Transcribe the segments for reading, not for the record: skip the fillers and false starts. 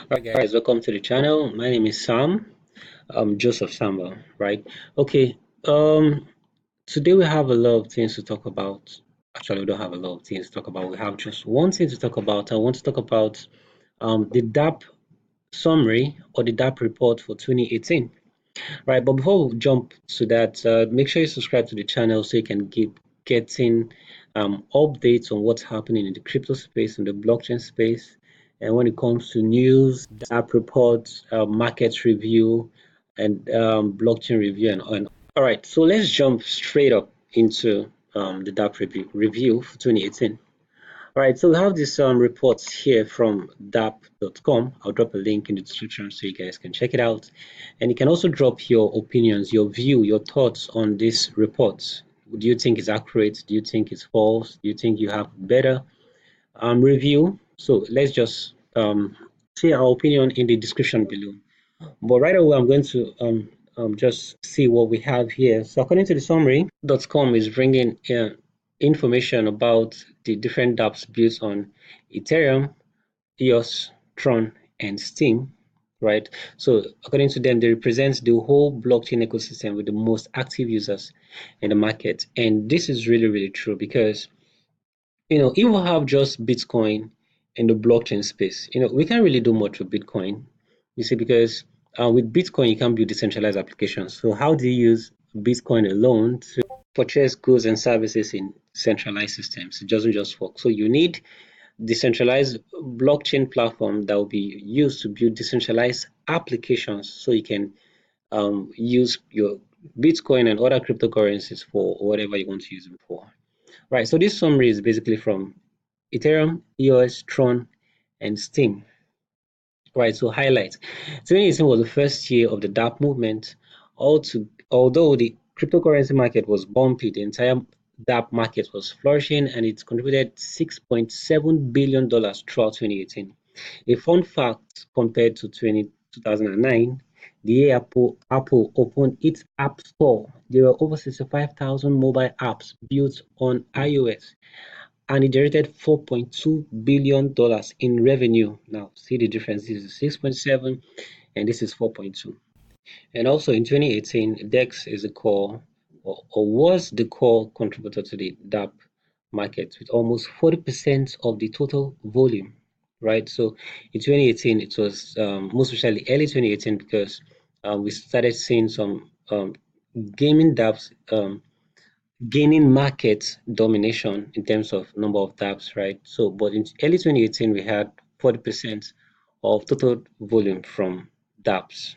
Alright guys, welcome to the channel. My name is Sam. I'm Joseph Samba, right? Okay. Um Today we have a lot of things to talk about. Actually, we don't have a lot of things to talk about. We have just one thing to talk about. I want to talk about the dapp summary or the dapp report for 2018. Right, but before we jump to that, make sure you subscribe to the channel so you can keep getting updates on what's happening in the crypto space, in the blockchain space, and when it comes to news, app reports, market review, and blockchain review, and all right. So let's jump straight up into the dapp review for 2018. All right, so we have this reports here from dapp.com. I'll drop a link in the description so you guys can check it out. And you can also drop your opinions, your view, your thoughts on these reports. Do you think it's accurate? Do you think it's false? Do you think you have better review? So let's just share our opinion in the description below. But right away, I'm going to just see what we have here. So according to the summary, com is bringing information about the different dApps built on Ethereum, EOS, Tron, and Steam, right? So according to them, they represent the whole blockchain ecosystem with the most active users in the market. And this is really, really true because, if we have just Bitcoin in the blockchain space, we can't really do much with Bitcoin, you see, because with Bitcoin, you can't build decentralized applications. So how do you use Bitcoin alone to purchase goods and services in centralized systems? It doesn't just work. So you need decentralized blockchain platform that will be used to build decentralized applications so you can use your Bitcoin and other cryptocurrencies for whatever you want to use them for. Right, so this summary is basically from Ethereum, EOS, Tron, and Steam. Right, so highlight. 2018 was the first year of the dapp movement. Although the cryptocurrency market was bumpy, the entire dapp market was flourishing and it contributed $6.7 billion throughout 2018. A fun fact compared to 2009, the year Apple opened its App Store, there were over 65,000 mobile apps built on iOS and it generated $4.2 billion in revenue. Now, see the difference. This is 6.7 and this is 4.2. And also in 2018, DEX is the core or was the core contributor to the dapp market with almost 40% of the total volume, right? So in 2018, it was most especially early 2018 because we started seeing some gaming dApps gaining market domination in terms of number of dApps, right? So, but in early 2018, we had 40% of total volume from dApps.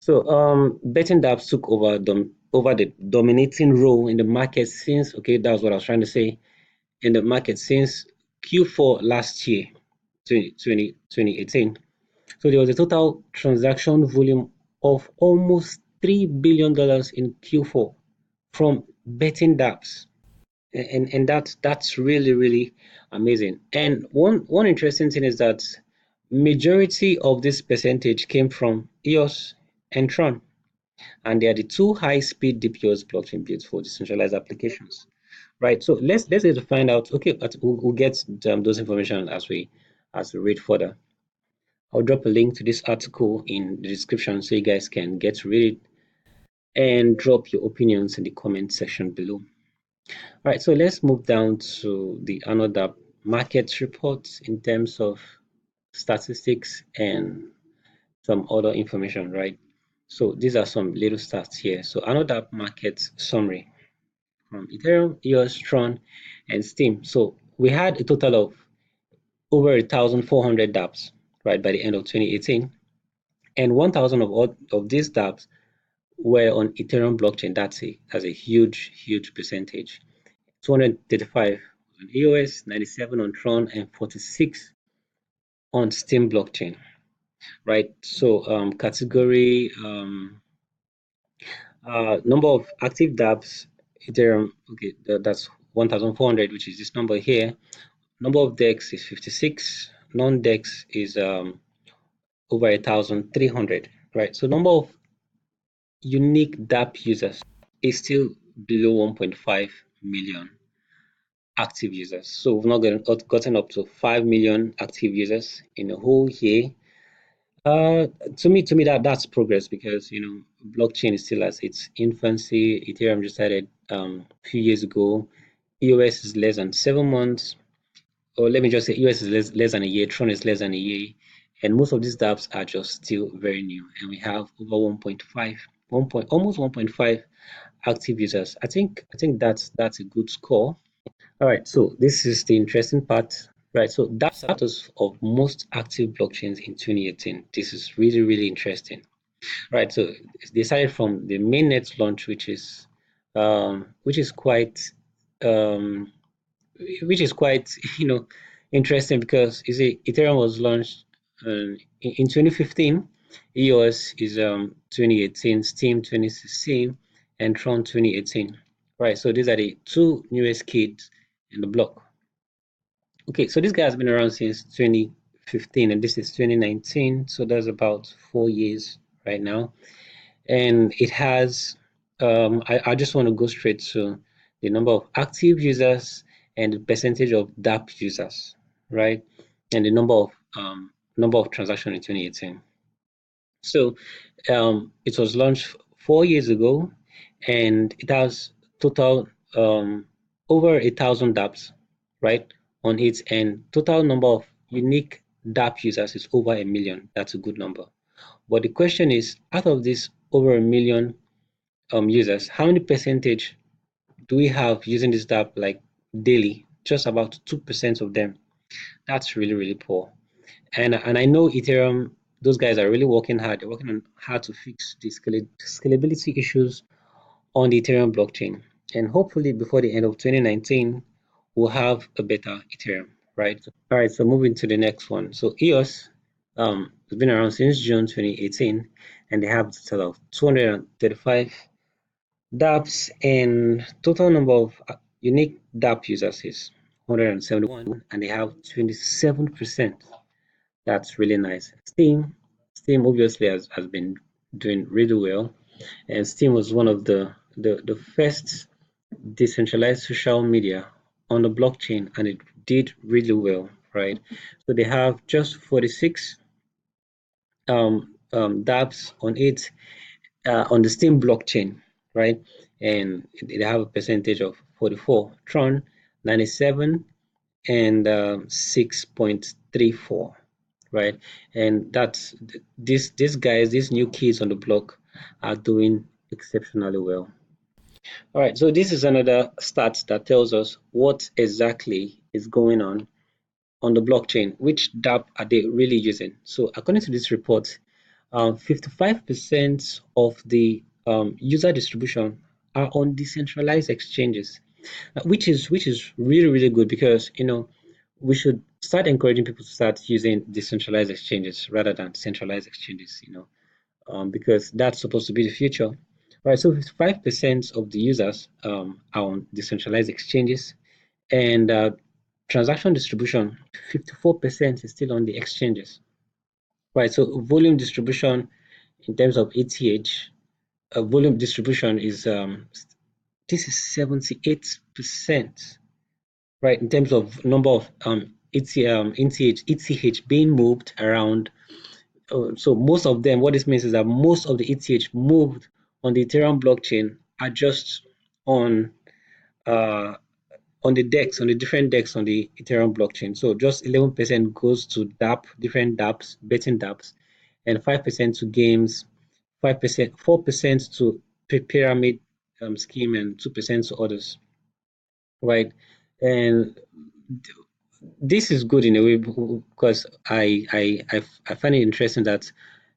So, betting dApps took over the dominating role in the market since, okay, that's what I was trying to say, in the market since Q4 last year, 2018. So there was a total transaction volume of almost $3 billion in Q4 from betting dApps. And that's really, really amazing. And one interesting thing is that majority of this percentage came from EOS and Tron, and they are the two high-speed DPoS blockchain built for decentralized applications. Right. So let's get to find out. Okay, but we'll get those information as we read further. I'll drop a link to this article in the description so you guys can get to read it and drop your opinions in the comment section below. All right, so let's move down to the another market reports in terms of statistics and some other information, right? So these are some little stats here. So another market summary from Ethereum, EOS, Tron, and Steam. So we had a total of over 1,400 dApps, right, by the end of 2018, and 1,000 of these dApps were on Ethereum blockchain. That's a huge percentage. 235 on EOS, 97 on Tron, and 46 on Steam blockchain, right? So category number of active dApps, Ethereum, okay, that's 1,400, which is this number here. Number of DEX is 56. Non-DEX is over 1,300, right? So number of unique dApp users is still below 1.5 million active users. So we've not gotten up to 5 million active users in a whole year. Uh, to me that's progress because blockchain is still at its infancy. Ethereum just started a few years ago. EOS is less than 7 months, or let me just say EOS is less than a year. Tron is less than a year, and most of these dApps are just still very new. And we have over 1.5, almost 1.5 active users. I think that's a good score. All right, so this is the interesting part. Right, so data of most active blockchains in 2018. This is really, really interesting. Right, so they started from the mainnet launch, which is quite um, interesting because you see Ethereum was launched in 2015, EOS is 2018, Steam 2016, and Tron 2018. Right, so these are the two newest kids in the block. Okay, so this guy has been around since 2015 and this is 2019, so that's about 4 years right now. And it has, I just want to go straight to the number of active users and the percentage of dapp users, right? And the number of transactions in 2018. So it was launched 4 years ago, and it has total over 1,000 dApps, right, on it, and total number of unique dapp users is over a million. That's a good number. But the question is, out of this over a million users, how many percentage do we have using this dapp like daily? Just about 2% of them. That's really, really poor. And I know Ethereum, those guys are really working hard. They're working on how to fix the scalability issues on the Ethereum blockchain. And hopefully before the end of 2019, we'll have a better Ethereum, right? All right, so moving to the next one. So EOS has been around since June 2018, and they have a total of 235 dApps, and total number of unique dapp users is 171, and they have 27%. That's really nice. Steam obviously has been doing really well, and Steam was one of the first decentralized social media on the blockchain, and it did really well, right? So they have just 46 dApps on it on the Steam blockchain, right? And they have a percentage of 44, Tron 97, and 6.34, right? And that's these guys, these new kids on the block are doing exceptionally well. All right, so this is another stat that tells us what exactly is going on the blockchain. Which dapp are they really using? So according to this report, 55% of the user distribution are on decentralized exchanges, which is really, really good because we should start encouraging people to start using decentralized exchanges rather than centralized exchanges, because that's supposed to be the future. Right, so 55% of the users are on decentralized exchanges, and transaction distribution, 54% is still on the exchanges. Right, so volume distribution in terms of ETH, volume distribution is this is 78%, right, in terms of number of ETH being moved around. So most of them, what this means is that most of the ETH moved on the Ethereum blockchain are just on uh, on the DEX, on the different DEX on the Ethereum blockchain. So just 11% goes to dapp, different dApps, betting dApps, and 5% to games, 5%, 4% to pyramid scheme, and 2% to others, right? And this is good in a way because I find it interesting that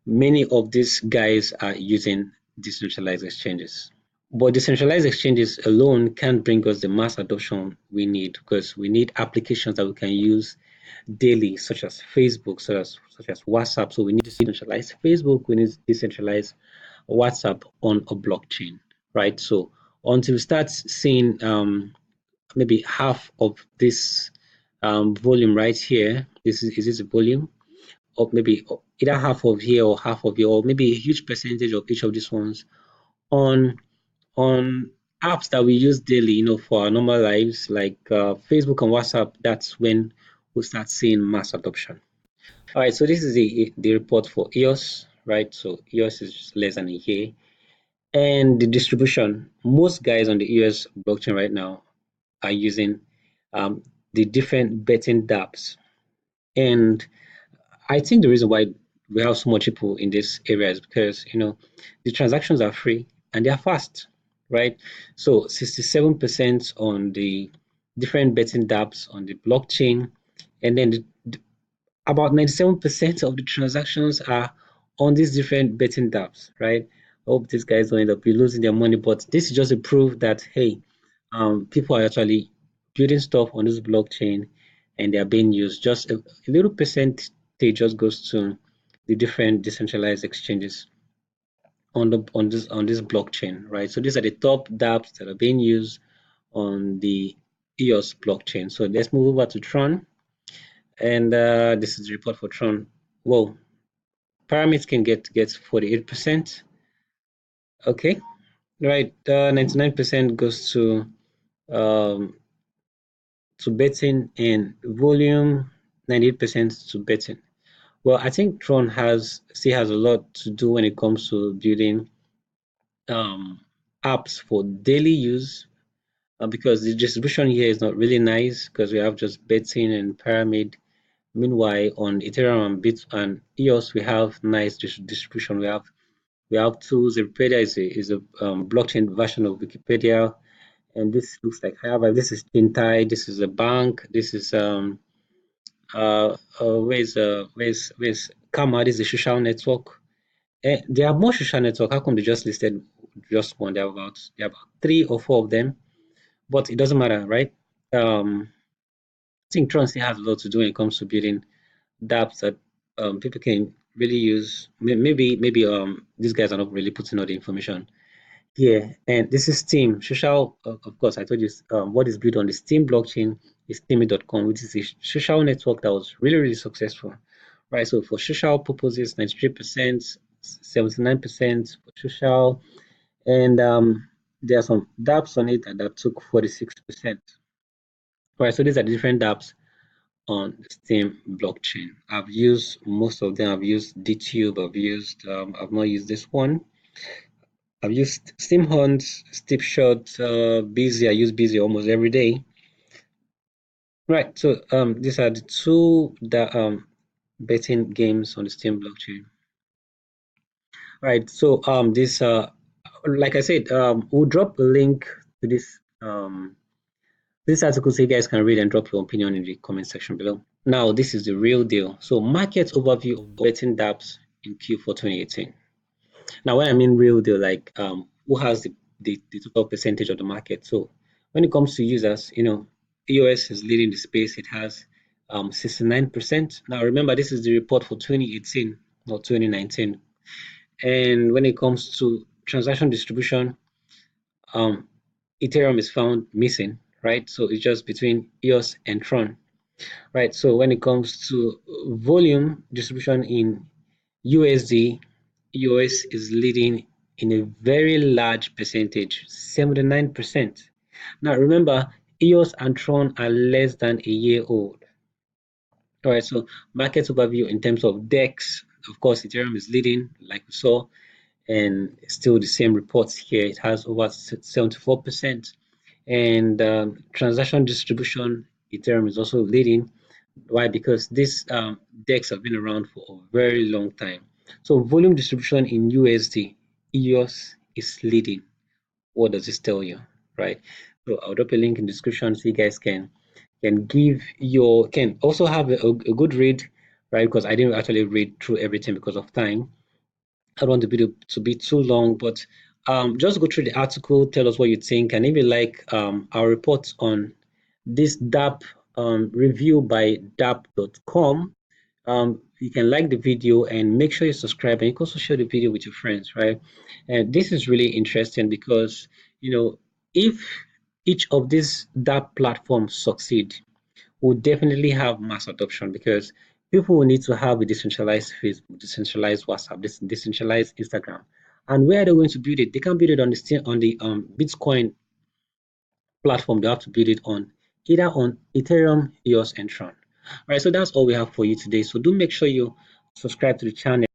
many of these guys are using decentralized exchanges. But decentralized exchanges alone can't bring us the mass adoption we need because we need applications that we can use daily, such as Facebook, such as WhatsApp. So we need decentralized Facebook, we need decentralized WhatsApp on a blockchain, right? So until we start seeing maybe half of this volume right here, is this a volume? Or maybe either half of here or half of here, or maybe a huge percentage of each of these ones on on apps that we use daily, for our normal lives, like Facebook and WhatsApp. That's when we start seeing mass adoption. All right, so this is the report for EOS, right? So EOS is less than a year, and the distribution. Most guys on the EOS blockchain right now are using um, the different betting dApps, and I think the reason why we have so much people in this area is because the transactions are free and they are fast, right? So 67% on the different betting dApps on the blockchain, and then about 97% of the transactions are on these different betting dApps, right? I hope these guys don't end up losing their money, but this is just a proof that hey, people are actually building stuff on this blockchain and they are being used. Just a little percentage just goes to the different decentralized exchanges on this blockchain, right? So these are the top dApps that are being used on the EOS blockchain. So let's move over to Tron, and this is the report for Tron. Whoa, pyramids can get 48%. Okay, right. 99% goes um, to betting, and volume 98% to betting. Well, I think Tron has a lot to do when it comes to building um, apps for daily use, because the distribution here is not really nice because we have just betting and pyramid. Meanwhile, on Ethereum and Bit and EOS, we have nice distribution. We have tools. Wikipedia is a blockchain version of Wikipedia, and this looks like Hive. This is Tintai. This is a bank. This is where's Kama? This is a social network. There are more social network. How come they just listed just one? There are about 3 or 4 of them, but it doesn't matter, right? I think Tron still has a lot to do when it comes to building dApps that people can really use. Maybe these guys are not really putting all the information here. And this is Steam. Social, of course, I told you what is built on the Steam blockchain is Steamy.com, which is a social network that was really, really successful. Right. So for social purposes, 93%, 79% for social, and there are some dApps on it that took 46%. Right. So these are the different dApps on the Steam blockchain. I've used most of them. I've used DTube. I've not used this one. I've used Steam Hunt, Steep Shot, Busy. I use Busy almost every day. Right. So these are the two that betting games on the Steam blockchain. Right. So this like I said, we'll drop a link to this article so you guys can read and drop your opinion in the comment section below. Now this is the real deal. So market overview of betting dApps in Q4 2018. Now, when I mean real deal, like who has the total percentage of the market? So when it comes to users, EOS is leading the space. It has 69%. Now, remember, this is the report for 2018, not 2019. And when it comes to transaction distribution, um, Ethereum is found missing, right? So it's just between EOS and Tron, right? So when it comes to volume distribution in USD, EOS is leading in a very large percentage, 79%. Now remember, EOS and Tron are less than a year old. All right, so market overview in terms of DEX, of course, Ethereum is leading, like we saw, and still the same reports here. It has over 74%. And transaction distribution, Ethereum is also leading. Why? Because these DEX have been around for a very long time. So volume distribution in USD, EOS is leading. What does this tell you, right? So I'll drop a link in the description so you guys can also have a good read, right? Because I didn't actually read through everything because of time. I don't want the video to be too long, but just go through the article, tell us what you think, and if you like our reports on this dapp review by dapp.com, you can like the video and make sure you subscribe, and you can also share the video with your friends, right? And this is really interesting because if each of these dapp platforms succeed, will definitely have mass adoption because people will need to have a decentralized Facebook, decentralized WhatsApp, decentralized Instagram. And where are they going to build it? They can't build it on the Bitcoin platform. They have to build it on either on Ethereum, EOS, and Tron. All right, so that's all we have for you today. So do make sure you subscribe to the channel.